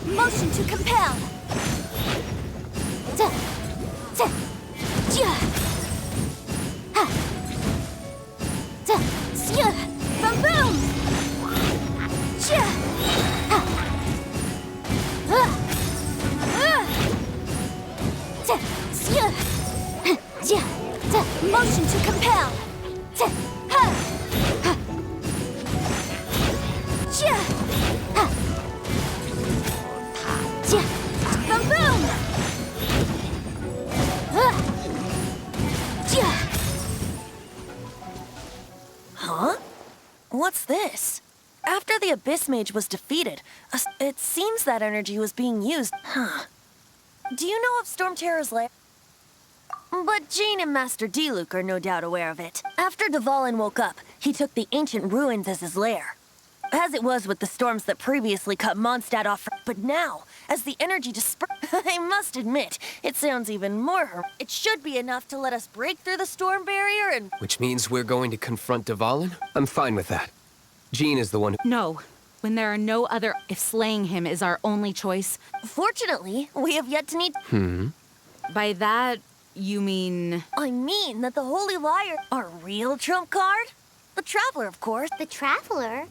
Motion to compel. Boom boom. Motion to compel. Boom boom. Huh? What's this? After the Abyss Mage was defeated, it seems that energy was being used. Huh. Do you know of Stormterror's lair? But Jean and Master Diluc are no doubt aware of it. After Dvalin woke up, he took the ancient ruins as his lair. As it was with the storms that previously cut Mondstadt off. But now, as the energy dispersed, I must admit, it sounds even more. It should be enough to let us break through the storm barrier and... Which means we're going to confront Dvalin? I'm fine with that. Jean is the one who... No. When there are no other... If slaying him is our only choice... Fortunately, we have yet to need... By that, you mean... I mean that the Holy Liar... Our real trump card? The Traveler, of course. The Traveler?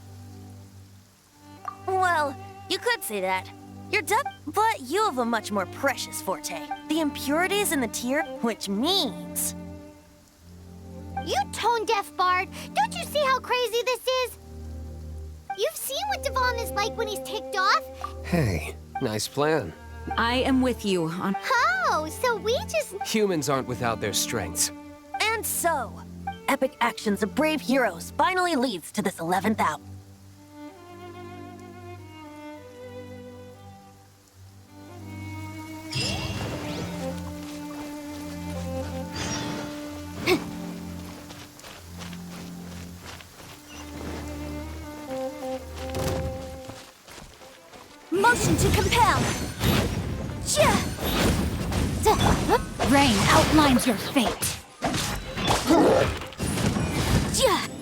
Well, you could say that. You're but you have a much more precious forte. The impurities in the tear, which means... You tone-deaf bard! Don't you see how crazy this is? You've seen what Dvalin is like when he's ticked off. Hey, nice plan. I am with you on... Oh, so we just... Humans aren't without their strengths. And so, epic actions of brave heroes finally leads to this 11th hour. Motion to compel. Rain outlines your fate.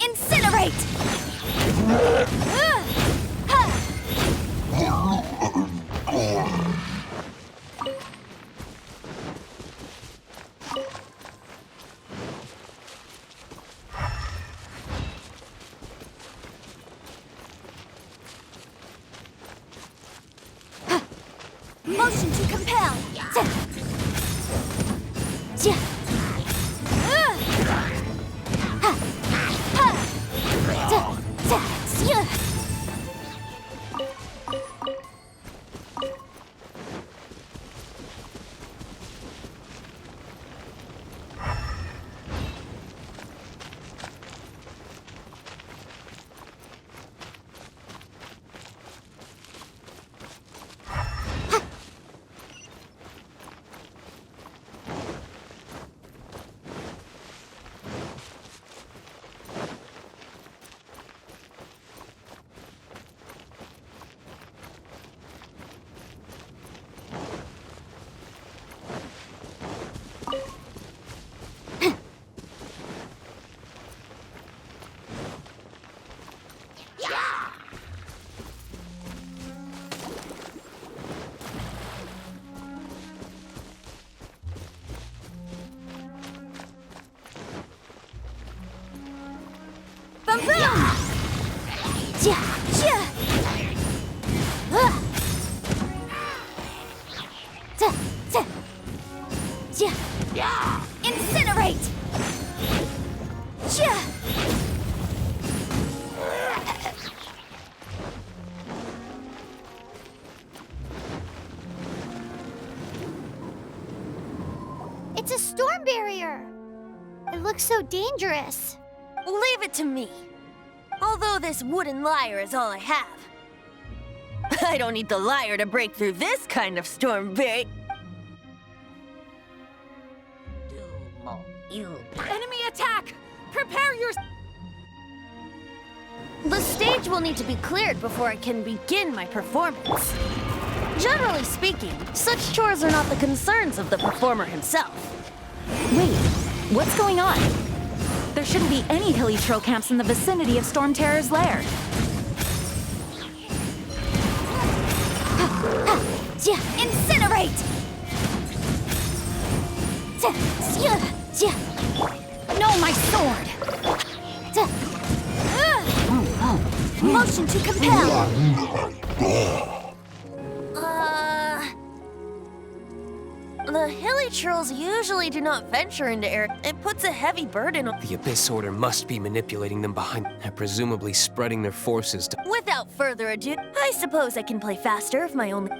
Incinerate. Motion to compel. Incinerate! It's a storm barrier. It looks so dangerous. Leave it to me. Although this wooden lyre is all I have. I don't need the lyre to break through this kind of storm barrier. Enemy attack! Prepare your... The stage will need to be cleared before I can begin my performance. Generally speaking, such chores are not the concerns of the performer himself. Wait, what's going on? There shouldn't be any hilly troll camps in the vicinity of Stormterror's lair. Incinerate! No, my sword! Motion to compel! The hilly trolls usually do not venture into air. It puts a heavy burden on... The Abyss Order must be manipulating them behind and presumably spreading their forces to... Without further ado, I suppose I can play faster if my only...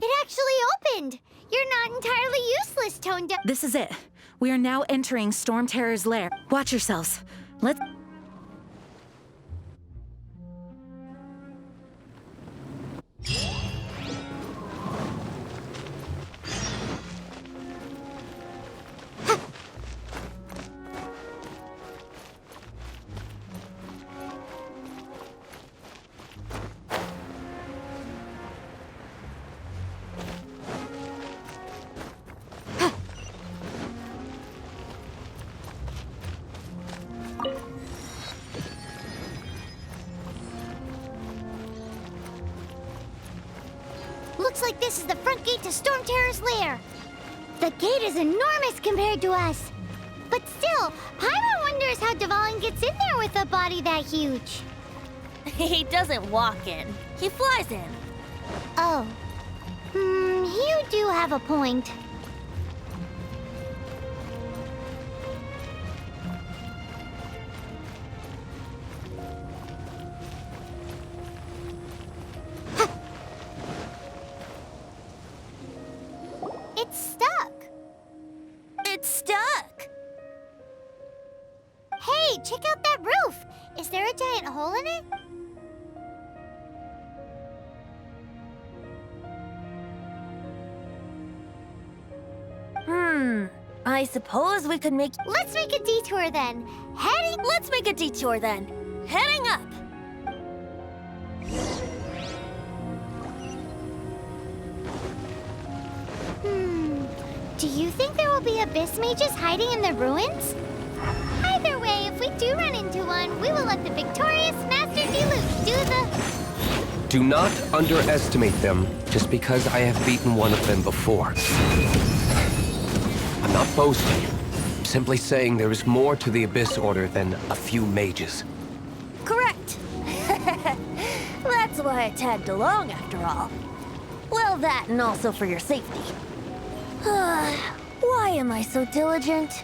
It actually opened! You're not entirely useless, Tone Deaf. This is it. We are now entering Stormterror's lair. Watch yourselves. Let's... Looks like this is the front gate to Stormterror's lair. The gate is enormous compared to us. But still, Paimon wonders how Dvalin gets in there with a body that huge. He doesn't walk in. He flies in. Oh. You do have a point. It's stuck. It's stuck. Hey, check out that roof. Is there a giant hole in it? I suppose we could make... Let's make a detour then. Let's make a detour then. Heading up. Do you think there will be abyss mages hiding in the ruins? Either way, if we do run into one, we will let the victorious Master Deluge do the... Do not underestimate them just because I have beaten one of them before. I'm not boasting. I'm simply saying there is more to the Abyss Order than a few mages. Correct. That's why I tagged along after all. Well, that and also for your safety. Why am I so diligent?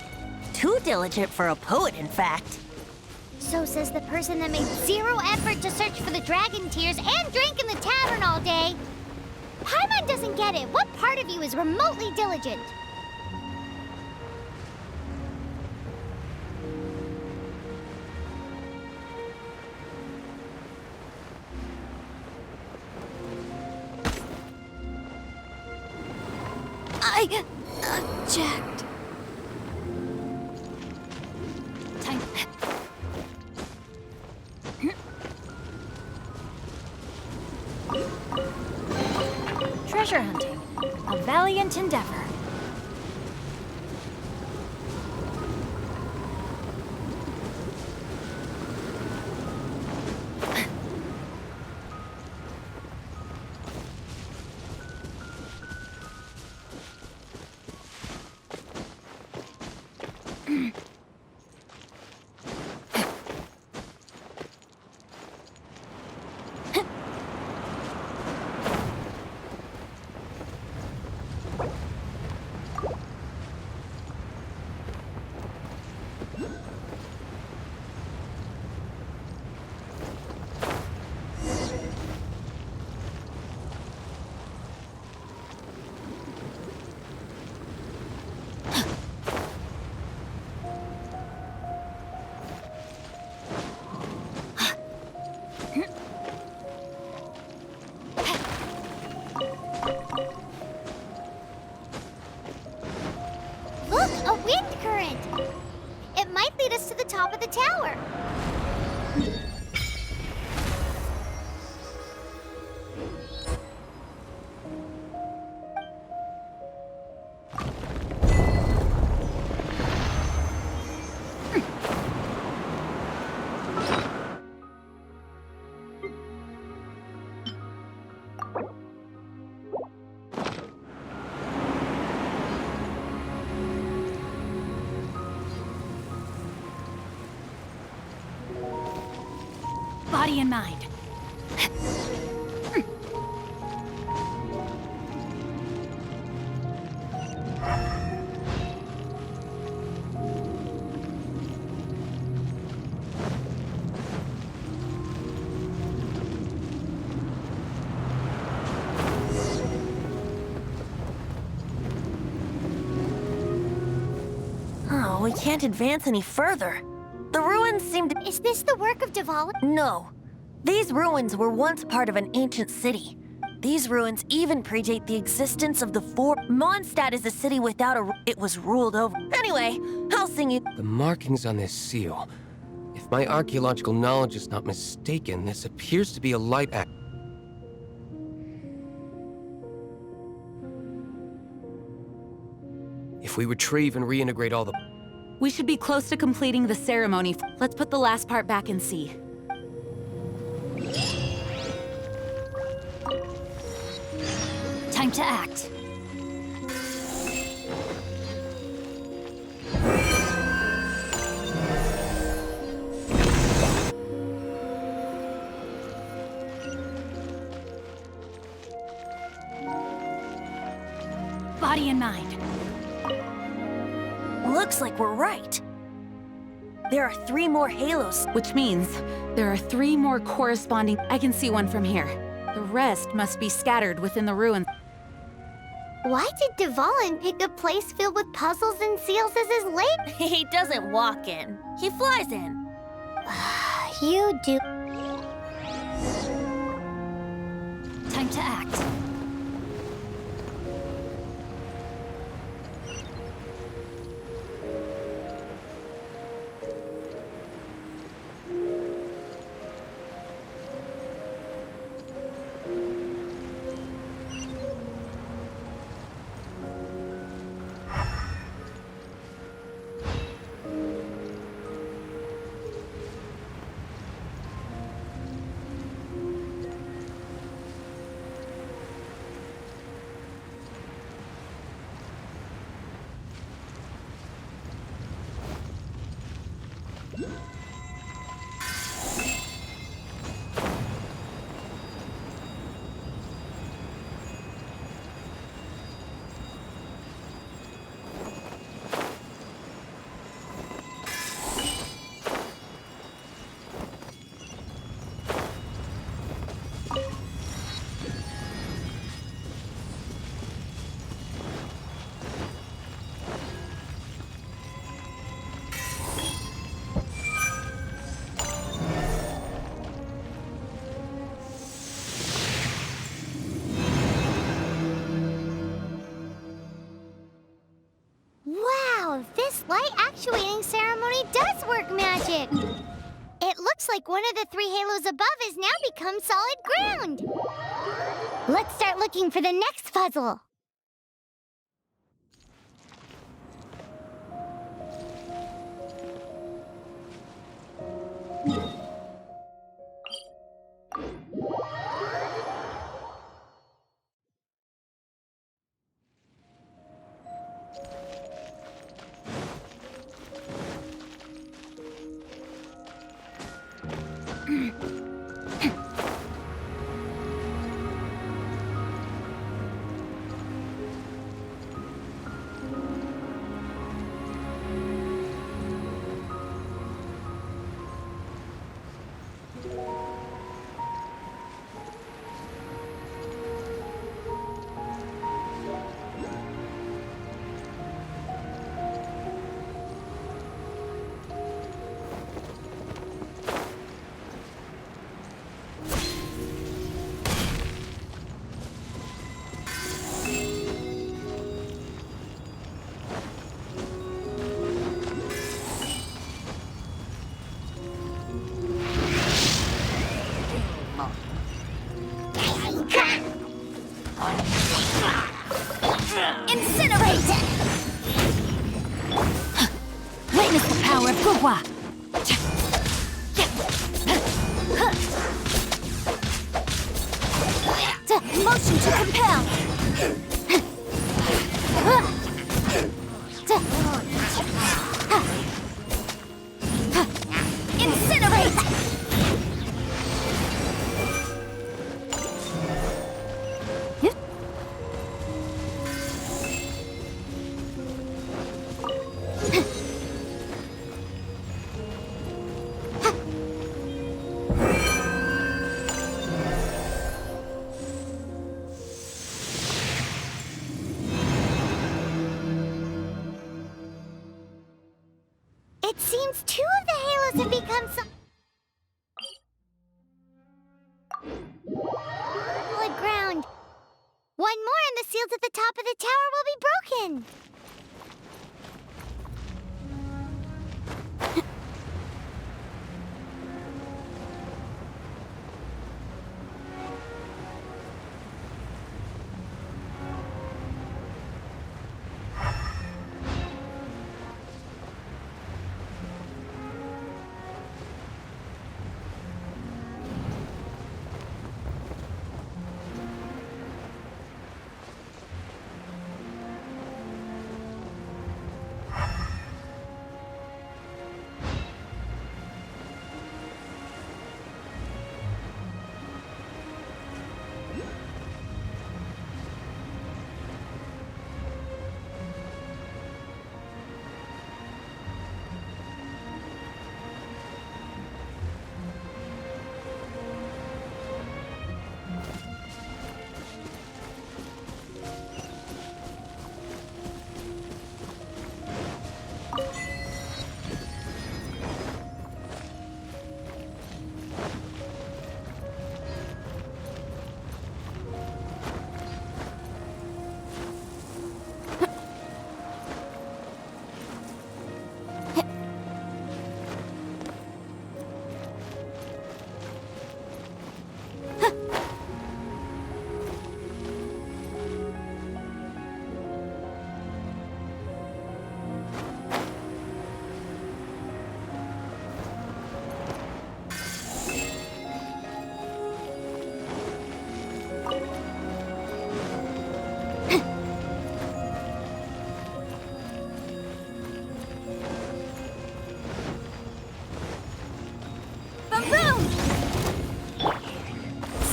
Too diligent for a poet, in fact. So says the person that made zero effort to search for the dragon tears and drank in the tavern all day. Paimon doesn't get it. What part of you is remotely diligent? I object. Time. Treasure hunting, a valiant endeavor. Body and mind. Oh, we can't advance any further. The ruins seem to... Is this the work of Dvala? No. These ruins were once part of an ancient city. These ruins even predate the existence of the four... Mondstadt is a city without a... It was ruled over. Anyway, I'll sing you... The markings on this seal. If my archaeological knowledge is not mistaken, this appears to be a light act. If we retrieve and reintegrate all the... We should be close to completing the ceremony. Let's put the last part back and see. Time to act. Body and mind. Looks like we're right. There are 3 more halos. Which means there are 3 more corresponding... I can see one from here. The rest must be scattered within the ruins. Why did Dvalan pick a place filled with puzzles and seals as his lake? He doesn't walk in. He flies in. You do. Time to act. This light actuating ceremony does work magic! It looks like one of the 3 halos above has now become solid ground! Let's start looking for the next puzzle! means 2 of the halos have become solid ground. One more and the seals at the top of the tower will be broken.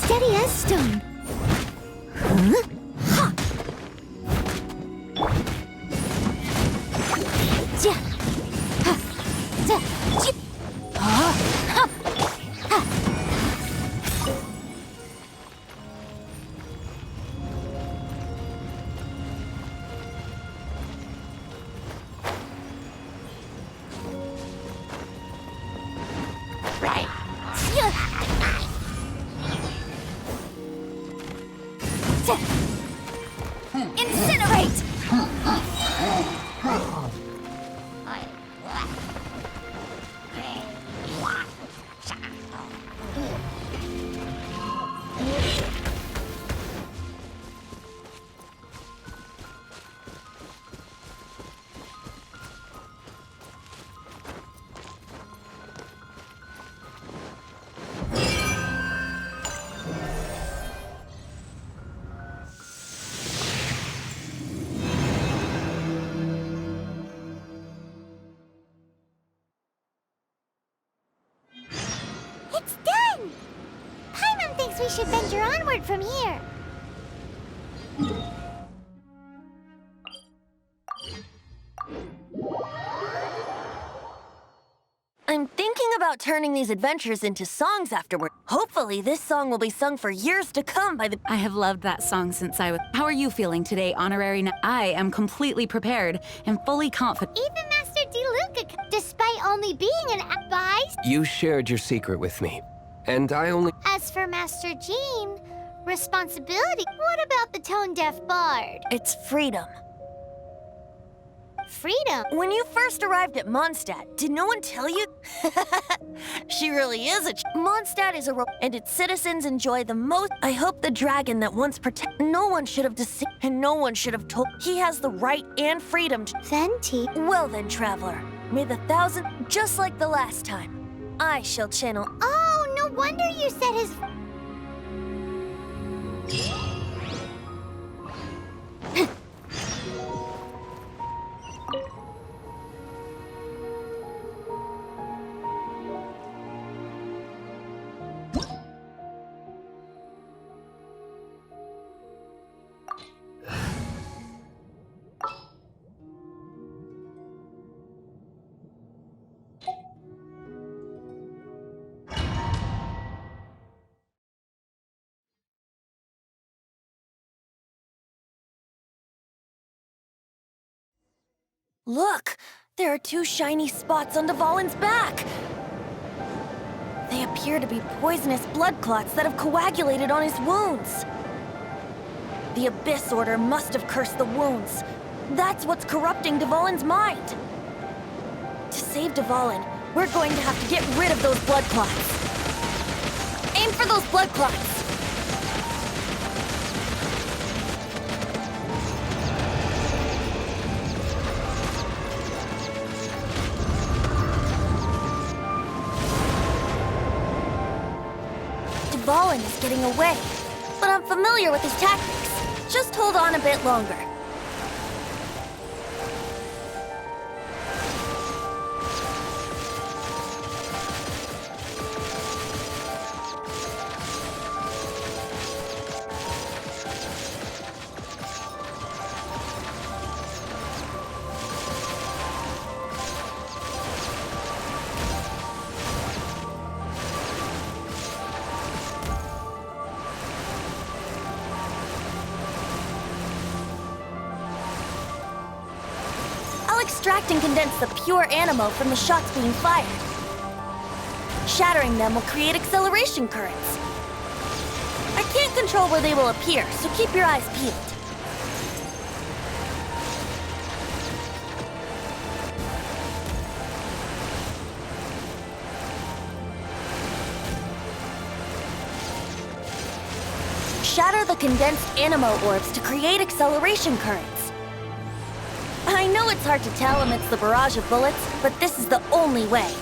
Steady as stone. Huh? Ha! Ja! Ha! Ja! Ji! Ha! Ha! Ha! Right. Incinerate! It's done! Paimon thinks we should venture onward from here. I'm thinking about turning these adventures into songs afterward. Hopefully, this song will be sung for years to come by the... I have loved that song since I was... How are you feeling today, Honorary? I am completely prepared and fully confident. Even Master Diluc, despite only being an advised. You shared your secret with me, and I only... As for Master Jean, responsibility. What about the tone-deaf bard? It's freedom. Freedom. When you first arrived at Mondstadt, did no one tell you? She really is a... Mondstadt is a... and its citizens enjoy the most... I hope the dragon that once protected... No one should have deceived... and no one should have told... He has the right and freedom to... Venti. Well then, traveler. May the thousand... Just like the last time. I shall channel... Oh, no wonder you said his... Look! There are two shiny spots on Dvalin's back. They appear to be poisonous blood clots that have coagulated on his wounds. The Abyss Order must have cursed the wounds. That's what's corrupting Dvalin's mind. To save Dvalin, we're going to have to get rid of those blood clots. Aim for those blood clots! Dvalin is getting away, but I'm familiar with his tactics. Just hold on a bit longer. Extract and condense the pure animo from the shots being fired. Shattering them will create acceleration currents. I can't control where they will appear, so keep your eyes peeled. Shatter the condensed animo orbs to create acceleration currents. I know it's hard to tell amidst the barrage of bullets, but this is the only way.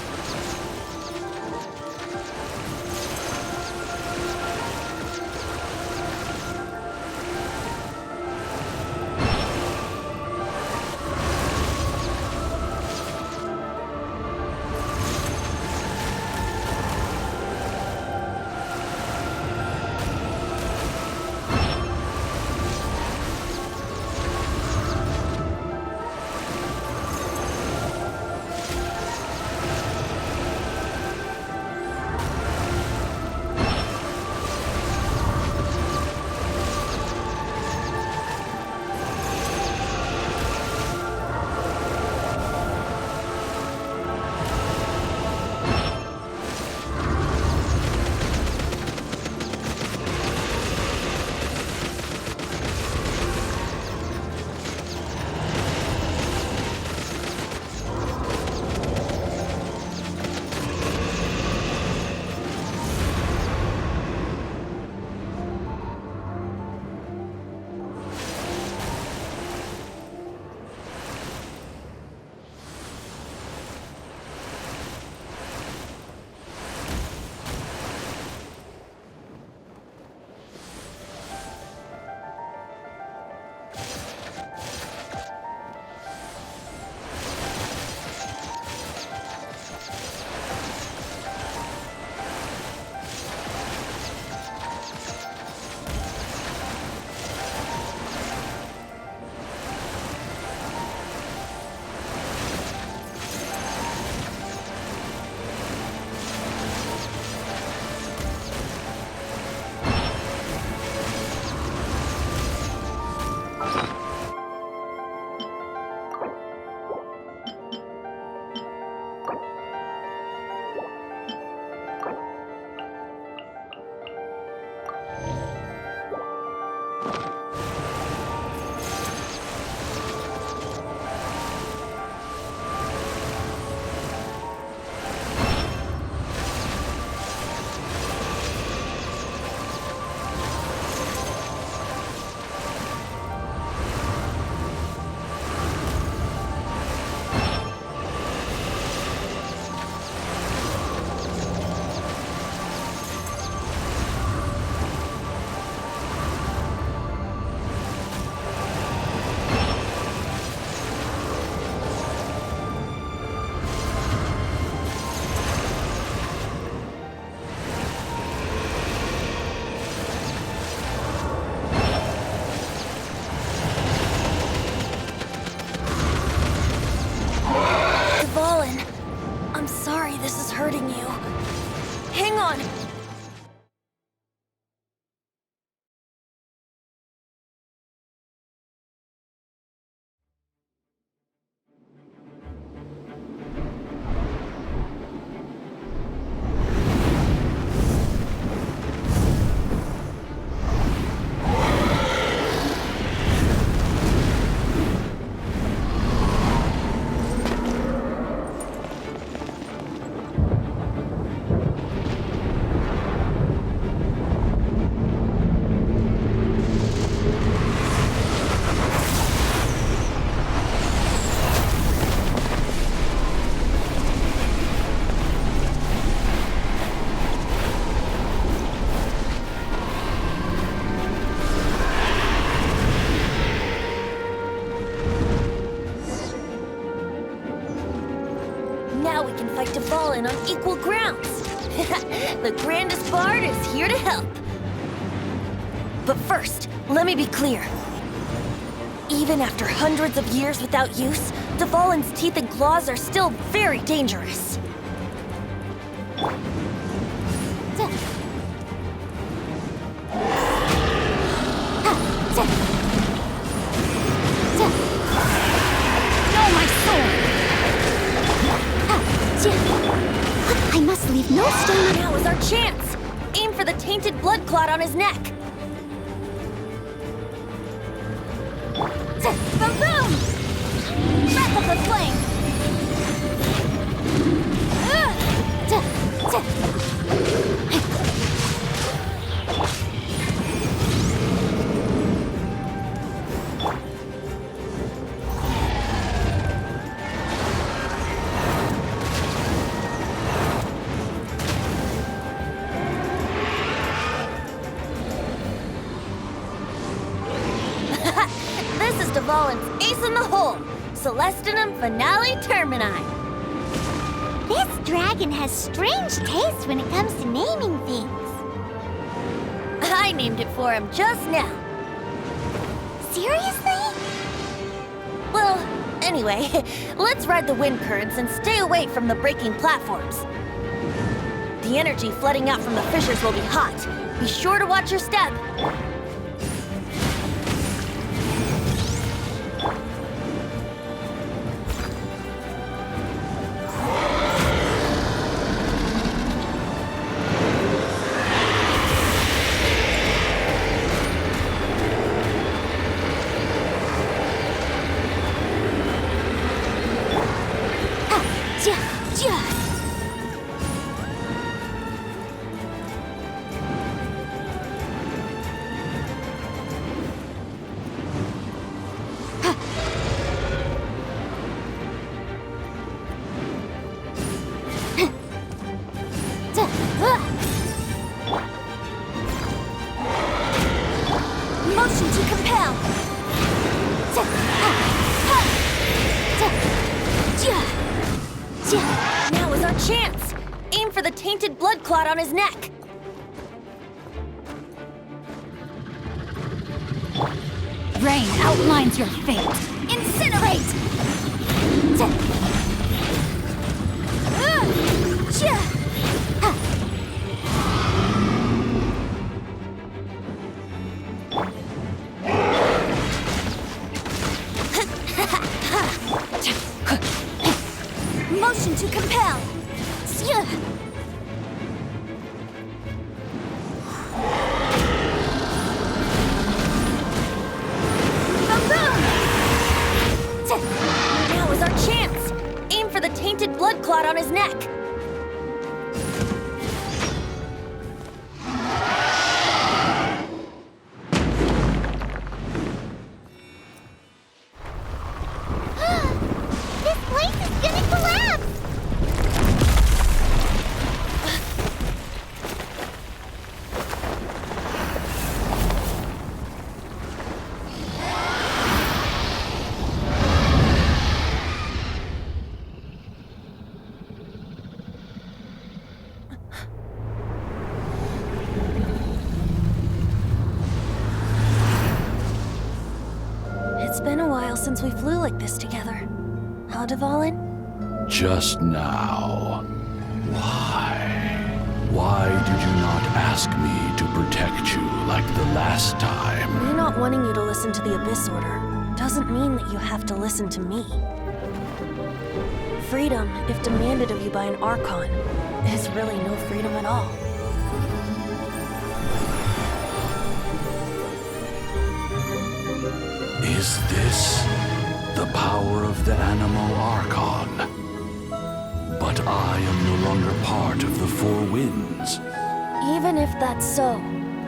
fight Dvalin on equal grounds. The grandest bard is here to help. But first, let me be clear. Even after hundreds of years without use, Dvalin's teeth and claws are still very dangerous. I must leave no stone. Now is our chance! Aim for the tainted blood clot on his neck. Boom, boom! Wrap up the flame! This is Dvalin's ace in the hole, Celestinum Finale Termini. This dragon has strange taste when it comes to naming things. I named it for him just now. Seriously? Well, anyway, let's ride the wind currents and stay away from the breaking platforms. The energy flooding out from the fissures will be hot. Be sure to watch your step. Motion to compel. Now is our chance. Aim for the tainted blood clot on his neck. Rain outlines your fate. Incinerate! Motion to compel. Now is our chance. Aim for the tainted blood clot on his neck. This place is gonna collapse! It's been a while since we flew like this together. Huh, Dvalin? Just now. Why? Why did you not ask me to protect you like the last time? Me not wanting you to listen to the Abyss Order doesn't mean that you have to listen to me. Freedom, if demanded of you by an Archon, is really no freedom at all. Is this the power of the Animo Archon? But I am no longer part of the Four Winds. Even if that's so,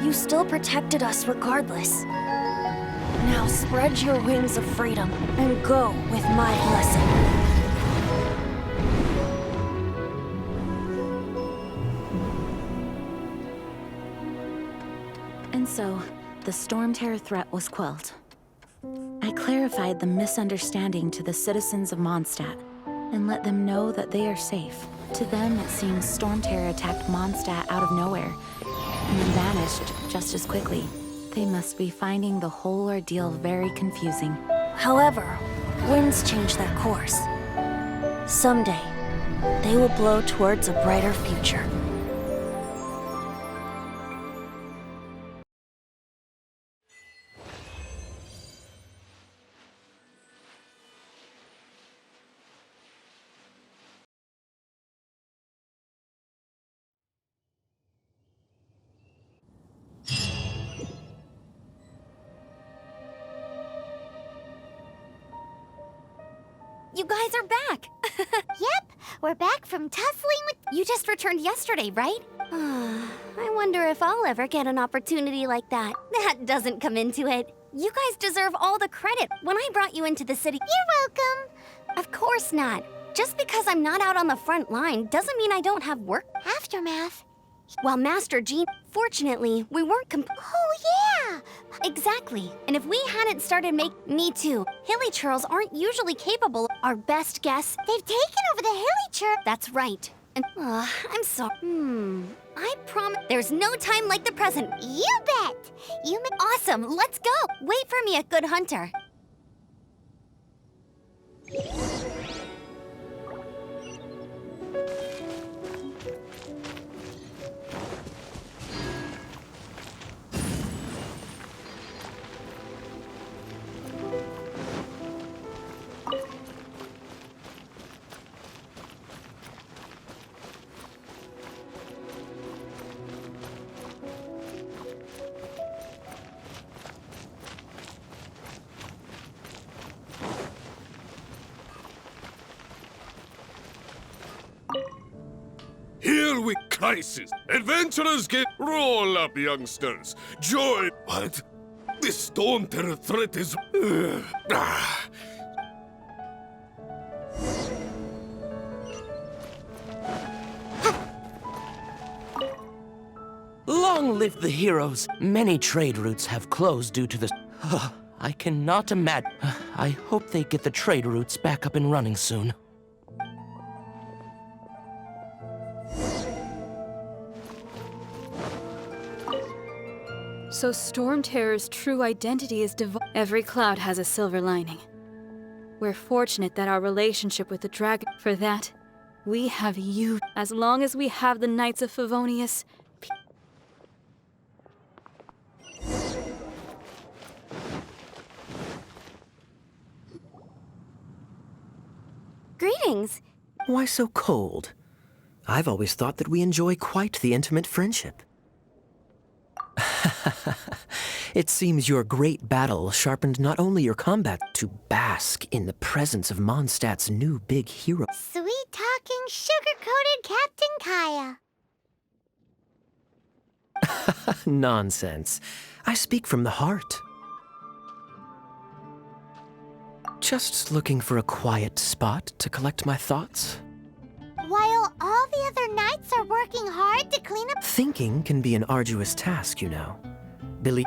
you still protected us regardless. Now spread your wings of freedom and go with my blessing. And so, the Stormterror threat was quelled. I clarified the misunderstanding to the citizens of Mondstadt. and let them know that they are safe. To them, it seems Stormterror attacked Mondstadt out of nowhere, and then vanished just as quickly. They must be finding the whole ordeal very confusing. However, winds change that course. Someday, they will blow towards a brighter future. You guys are back! Yep, we're back from tussling with... You just returned yesterday, right? I wonder if I'll ever get an opportunity like that. That doesn't come into it. You guys deserve all the credit. When I brought you into the city... You're welcome. Of course not. Just because I'm not out on the front line doesn't mean I don't have work. Aftermath. While Master Jean... Fortunately, we weren't Oh, yeah! Exactly. And if we hadn't started Me too. Hilly churls aren't usually capable. Our best guess... They've taken over the hilly church. That's right. And... I'm sorry. I promise... There's no time like the present. You bet! Awesome! Let's go! Wait for me at Good Hunter. Here we crisis. Adventurers get roll up, youngsters. Join. What? This Stormterror threat is. Long live the heroes. Many trade routes have closed due to this. I cannot imagine. I hope they get the trade routes back up and running soon. So Stormterror's true identity is Every cloud has a silver lining. We're fortunate that our relationship with the dragon... For that, we have you. As long as we have the Knights of Favonius... Greetings. Why so cold? I've always thought that we enjoy quite the intimate friendship. It seems your great battle sharpened not only your combat, to bask in the presence of Mondstadt's new big hero. Sweet-talking, sugar-coated Captain Kaya. Nonsense. I speak from the heart. Just looking for a quiet spot to collect my thoughts. While all the other knights are working hard to clean up... Thinking can be an arduous task, you know.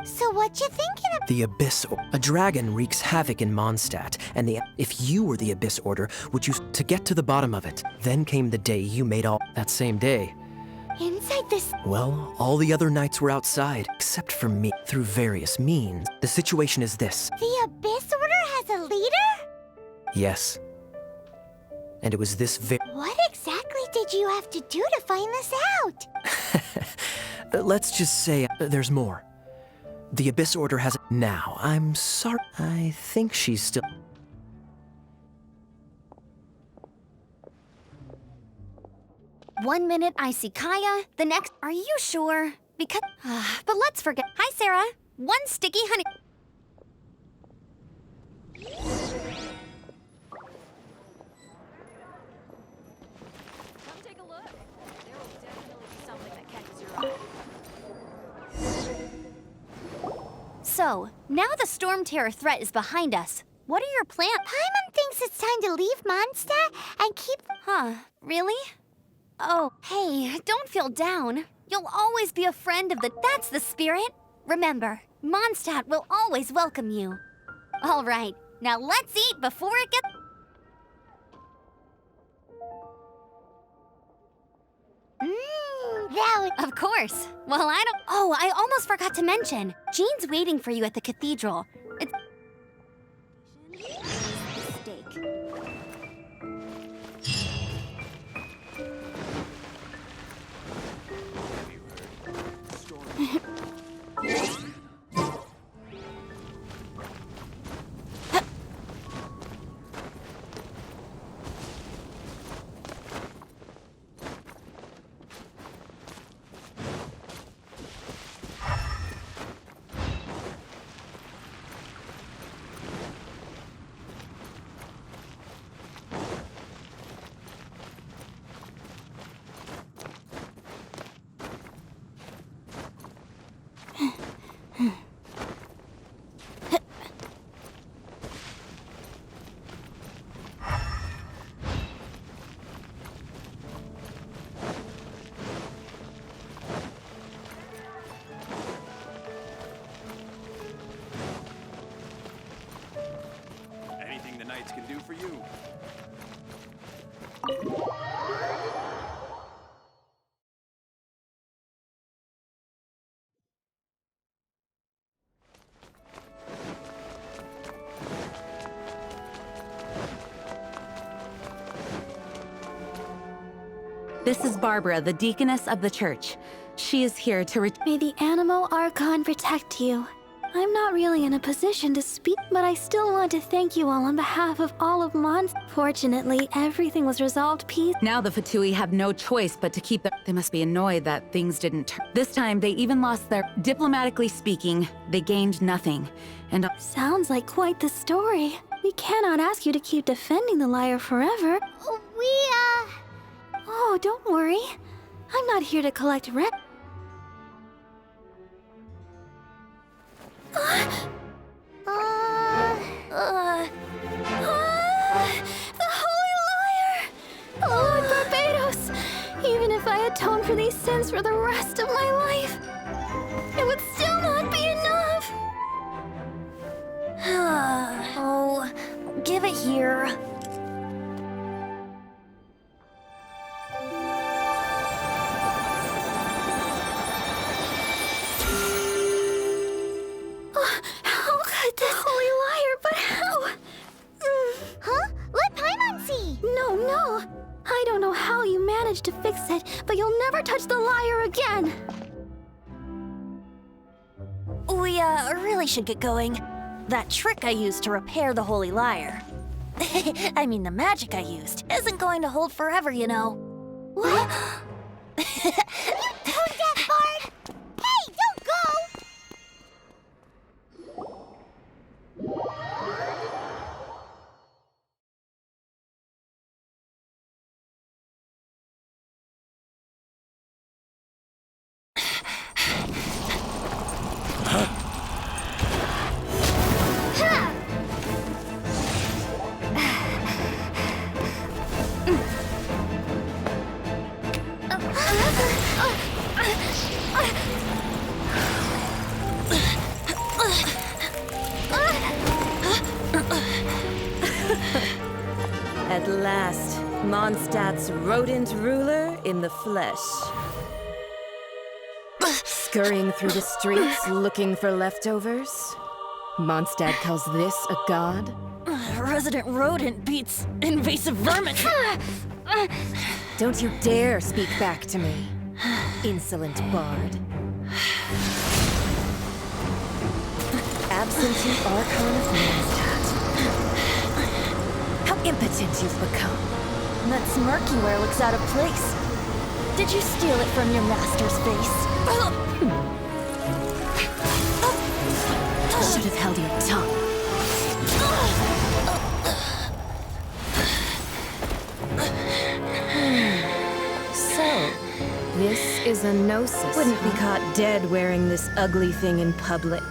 So what you thinking of? The Abyss... A dragon wreaks havoc in Mondstadt, and if you were the Abyss Order, would you... To get to the bottom of it. Then came the day you made all... That same day. Inside this... Well, all the other knights were outside, except for me, through various means. The situation is this. The Abyss Order has a leader? Yes. And it was this What exactly did you have to do to find this out? Let's just say there's more. The Abyss Order has... Now, I'm sorry. I think she's still... One minute I see Kaya, the next... Are you sure? Because... but let's forget... Hi, Sarah. One sticky honey... Come take a look. There will definitely be something that catches your eye. So, now the Stormterror threat is behind us. What are your plans? Paimon thinks it's time to leave Mondstadt and keep... Really? Oh, hey, don't feel down. You'll always be a friend of the... That's the spirit. Remember, Mondstadt will always welcome you. All right, now let's eat before it gets... That would... Of course. Well, I don't... Oh, I almost forgot to mention. Jean's waiting for you at the Cathedral. It's... Mistake. Anything the Knights can do for you. This is Barbara, the deaconess of the church. She is here to May the Animo Archon protect you. I'm not really in a position to speak, but I still want to thank you all on behalf of all of Mons. Fortunately, everything was resolved peacefully. Now the Fatui have no choice but to keep their... They must be annoyed that things didn't turn. This time, they even lost their... Diplomatically speaking, they gained nothing. And... Sounds like quite the story. We cannot ask you to keep defending the Lair forever. Oh, don't worry. I'm not here to collect rent. The Holy Liar! Lord Barbados! Even if I atoned for these sins for the rest of my life, it would still not be enough! Oh, give it here. How could this Holy Liar, but how? Huh? Let Paimon see! No. I don't know how you managed to fix it, but you'll never touch the Liar again! We, really should get going. That trick I used to repair the Holy Liar. I mean, the magic I used isn't going to hold forever, you know. What? You told that Bard! Hey, don't go! At last, Mondstadt's rodent ruler in the flesh. Scurrying through the streets looking for leftovers? Mondstadt calls this a god? Resident rodent beats invasive vermin. Don't you dare speak back to me, insolent bard. Absentee Archon of Mondstadt. How impotent you've become. That smirk you wear looks out of place. Did you steal it from your master's face? Should have held your tongue. So, this is a gnosis. Wouldn't be caught dead wearing this ugly thing in public.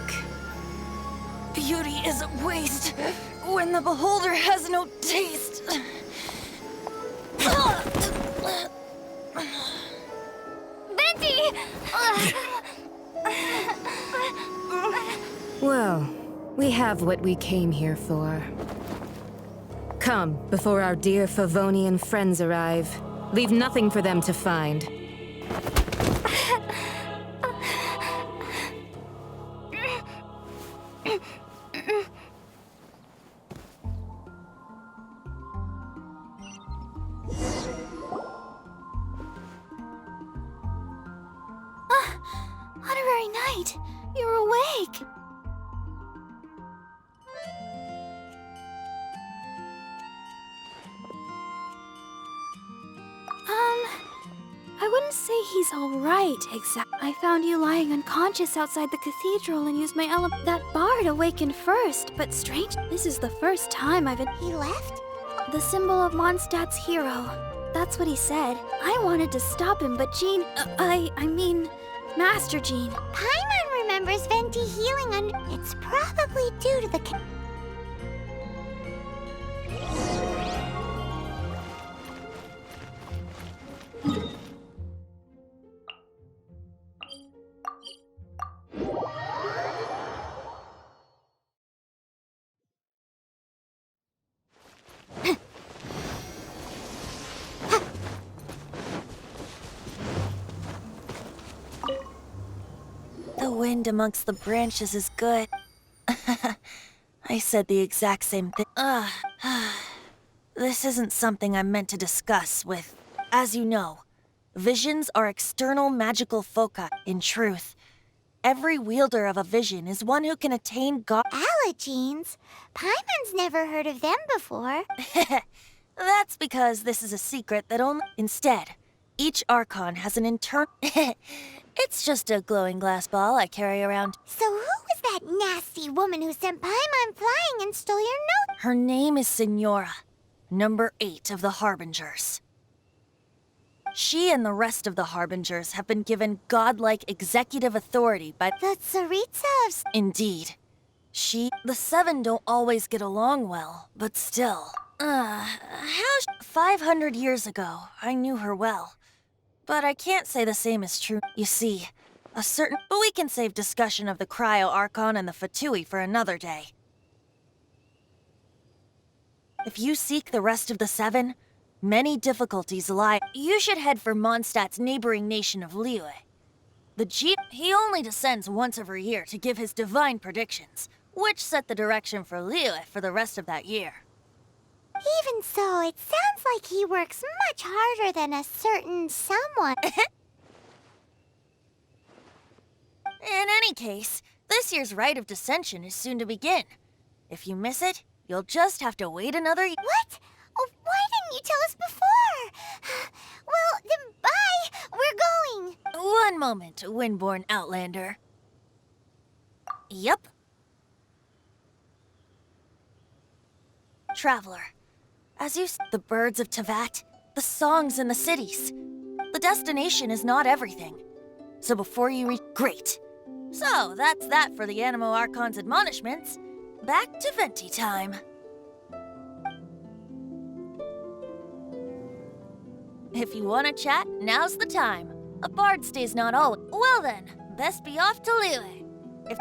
Beauty is a waste when the beholder has no taste. Venti! Well, we have what we came here for. Come, before our dear Favonian friends arrive. Leave nothing for them to find. Honorary Knight, you're awake. I wouldn't say he's alright, exactly. I found you lying unconscious outside the cathedral and used my That bard awakened first, but strange. This is the first time I've been. He left? The symbol of Mondstadt's hero. That's what he said. I wanted to stop him, but Jean. I mean, Master Jean. Paimon remembers Venti healing It's probably due to the. The wind amongst the branches is good. I said the exact same thing. This isn't something I'm meant to discuss with. As you know, visions are external magical foci. In truth, every wielder of a vision is one who can attain God. Allergenes? Paimon's never heard of them before. That's because this is a secret that only... Instead, each Archon has an internal... It's just a glowing glass ball I carry around. So who was that nasty woman who sent Paimon flying and stole your note? Her name is Signora, number 8 of the Harbingers. She and the rest of the Harbingers have been given godlike executive authority by the Tsaritsas. Indeed. The 7 don't always get along well, but still. 500 years ago, I knew her well. But I can't say the same is true. You see, but we can save discussion of the Cryo Archon and the Fatui for another day. If you seek the rest of the 7, many difficulties lie. You should head for Mondstadt's neighboring nation of Liyue. He only descends once every year to give his divine predictions, which set the direction for Liyue for the rest of that year. Even so, it sounds like he works much harder than a certain someone. In any case, this year's Rite of Descension is soon to begin. If you miss it, you'll just have to wait another year. What? Oh, why didn't you tell us before? Well, then bye! We're going! One moment, Windborn Outlander. Yep. Traveler, as you the birds of Tevat, the songs in the cities. The destination is not everything. So before you reach... Great! So, that's that for the Animo Archon's admonishments. Back to Venti time. If you want to chat, now's the time. A bard stays not always. Well then, best be off to Liyue. If...